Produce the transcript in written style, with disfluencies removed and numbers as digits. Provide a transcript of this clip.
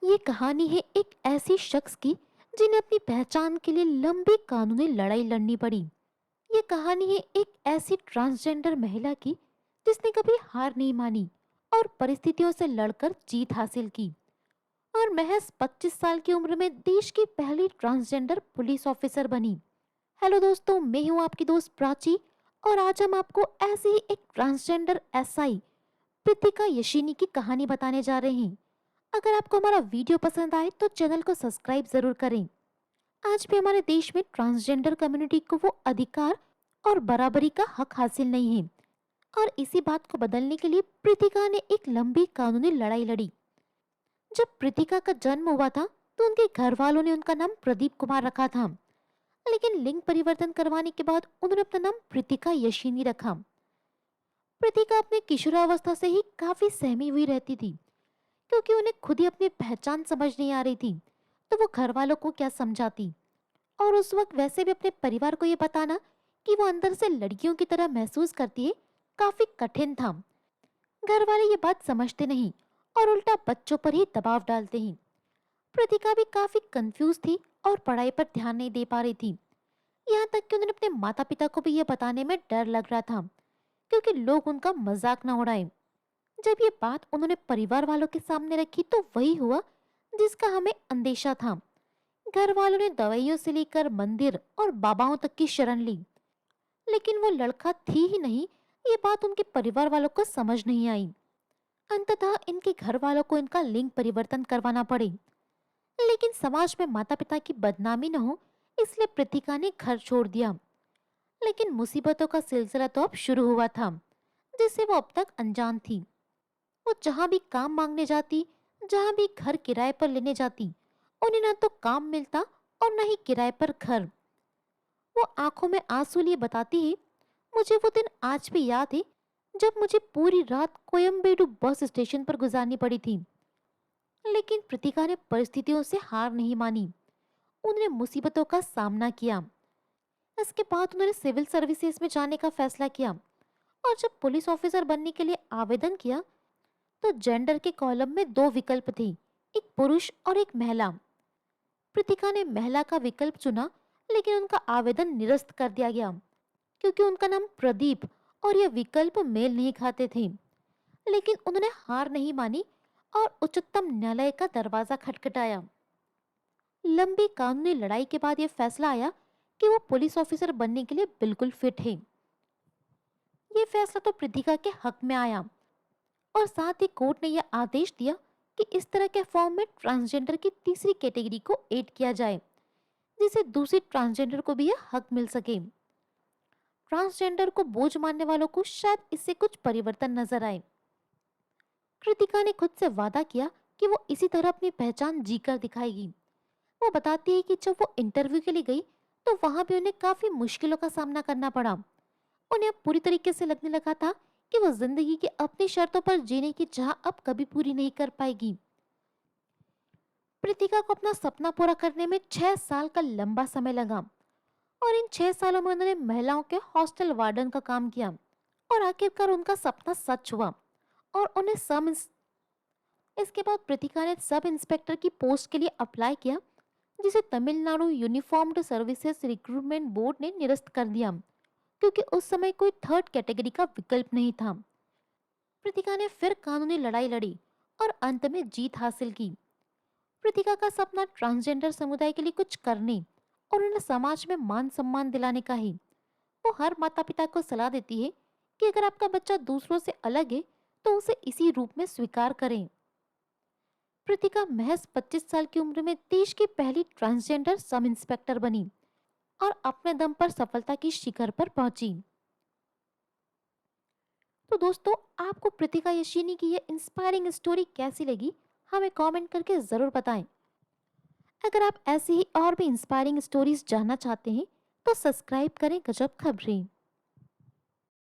ये कहानी है एक ऐसी शख्स की जिन्हें अपनी पहचान के लिए लंबी कानूनी लड़ाई लड़नी पड़ी। ये कहानी है एक ऐसी ट्रांसजेंडर महिला की जिसने कभी हार नहीं मानी और परिस्थितियों से लड़कर जीत हासिल की और महज 25 साल की उम्र में देश की पहली ट्रांसजेंडर पुलिस ऑफिसर बनी। हेलो दोस्तों, मैं हूं आपकी दोस्त प्राची और आज हम आपको ऐसे ही एक ट्रांसजेंडर एसआई प्रीतिका यशीनी की कहानी बताने जा रहे हैं। अगर आपको हमारा वीडियो पसंद आए तो चैनल को सब्सक्राइब जरूर करें। आज भी हमारे देश में ट्रांसजेंडर कम्युनिटी को वो अधिकार और बराबरी का हक हासिल नहीं है और इसी बात को बदलने के लिए प्रीतिका ने एक लंबी कानूनी लड़ाई लड़ी। जब प्रीतिका का जन्म हुआ था तो उनके घर वालों ने उनका नाम प्रदीप कुमार रखा था, लेकिन लिंग परिवर्तन करवाने के बाद उन्होंने अपना नाम प्रीतिका यशीनी रखा। प्रीतिका अपने किशोरावस्था से ही काफी सहमी हुई रहती थी क्योंकि उन्हें खुद ही अपनी पहचान समझ नहीं आ रही थी, तो वो घर वालों को क्या समझाती। और उस वक्त वैसे भी अपने परिवार को ये बताना कि वो अंदर से लड़कियों की तरह महसूस करती है काफी कठिन था। घर वाले ये बात समझते नहीं और उल्टा बच्चों पर ही दबाव डालते हैं। प्रतिका भी काफी कंफ्यूज थी और पढ़ाई पर ध्यान नहीं दे पा रही थी। यहाँ तक कि उन्हें अपने माता पिता को भी ये बताने में डर लग रहा था क्योंकि लोग उनका मजाक न उड़ाए। जब ये बात उन्होंने परिवार वालों के सामने रखी तो वही हुआ जिसका हमें अंदेशा था। घर वालों ने दवाइयों से लेकर मंदिर और बाबाओं तक की शरण ली, लेकिन वो लड़का थी ही नहीं, ये बात उनके परिवार वालों को समझ नहीं आई। अंततः इनके घर वालों को इनका लिंग परिवर्तन करवाना पड़े, लेकिन समाज में माता पिता की बदनामी न हो इसलिए प्रीतिका ने घर छोड़ दिया। लेकिन मुसीबतों का सिलसिला तो अब शुरू हुआ था जिससे वो अब तक अनजान थी। वो जहाँ भी काम मांगने जाती, जहाँ भी घर किराए पर लेने जाती, उन्हें ना तो काम मिलता और न ही किराए पर घर। वो आंखों में आंसू लिए बताती है, मुझे वो दिन आज भी याद है जब मुझे पूरी रात कोयम्बेडु बस स्टेशन पर गुजारनी पड़ी थी। लेकिन प्रीतिका ने परिस्थितियों से हार नहीं मानी। उन्होंने मुसीबतों का सामना किया। इसके बाद उन्होंने सिविल सर्विसेज में जाने का फैसला किया और जब पुलिस ऑफिसर बनने के लिए आवेदन किया तो जेंडर के कॉलम में दो विकल्प थे, एक पुरुष और एक महिला। प्रीतिका ने महिला का विकल्प चुना, लेकिन उनका आवेदन निरस्त कर दिया गया क्योंकि उनका नाम प्रदीप और यह विकल्प मेल नहीं खाते थे। लेकिन उन्होंने हार नहीं मानी और उच्चतम न्यायालय का दरवाजा खटखटाया। लंबी कानूनी लड़ाई के बाद यह फैसला आया कि वो पुलिस ऑफिसर बनने के लिए बिल्कुल फिट है। ये फैसला तो प्रीतिका के हक में आया और साथ ही कोर्ट ने यह आदेश दिया कि इस तरह के फॉर्म में ट्रांसजेंडर की तीसरी कैटेगरी को ऐड किया जाए जिससे दूसरी ट्रांसजेंडर को भी यह हक मिल सके। ट्रांसजेंडर को बोझ मानने वालों को शायद इससे कुछ परिवर्तन नजर आए। कृतिका ने खुद से वादा किया कि वो इसी तरह अपनी पहचान जीकर दिखाएगी। वो बताती है कि जब वो इंटरव्यू के लिए गई तो वहां भी उन्हें काफी मुश्किलों का सामना करना पड़ा। उन्हें अब पूरी तरीके से लगने लगा था कि वो जिंदगी की अपनी शर्तों पर जीने की चाह अब कभी पूरी नहीं कर पाएगी। प्रीतिका को अपना सपना पूरा करने में 6 साल का लंबा समय लगा और इन 6 सालों में उन्होंने महिलाओं के हॉस्टल वार्डन का काम किया और आखिरकार उनका सपना सच हुआ और उन्हें इसके बाद प्रीतिका ने सब इंस्पेक्टर की पोस्ट के लिए अप्लाई किया जिसे Tamil Nadu uniformed services recruitment board ने निरस्त कर दिया क्योंकि उस समय कोई थर्ड कैटेगरी का विकल्प नहीं था। प्रीतिका ने फिर कानूनी लड़ाई लड़ी और अंत में जीत हासिल की। प्रीतिका का सपना ट्रांसजेंडर समुदाय के लिए कुछ करने और उन्हें समाज में मान सम्मान दिलाने का है। वो हर माता पिता को सलाह देती है कि अगर आपका बच्चा दूसरों से अलग है तो उसे इसी रूप में स्वीकार करें। प्रीतिका महज 25 साल की उम्र में देश की पहली ट्रांसजेंडर सब इंस्पेक्टर बनी और अपने दम पर सफलता की शिखर पर पहुंची। तो दोस्तों, आपको प्रीतिका यशीनी की ये इंस्पायरिंग स्टोरी कैसी लगी, हमें कमेंट करके ज़रूर बताएं। अगर आप ऐसी ही और भी इंस्पायरिंग स्टोरीज जानना चाहते हैं तो सब्सक्राइब करें गजब खबरें।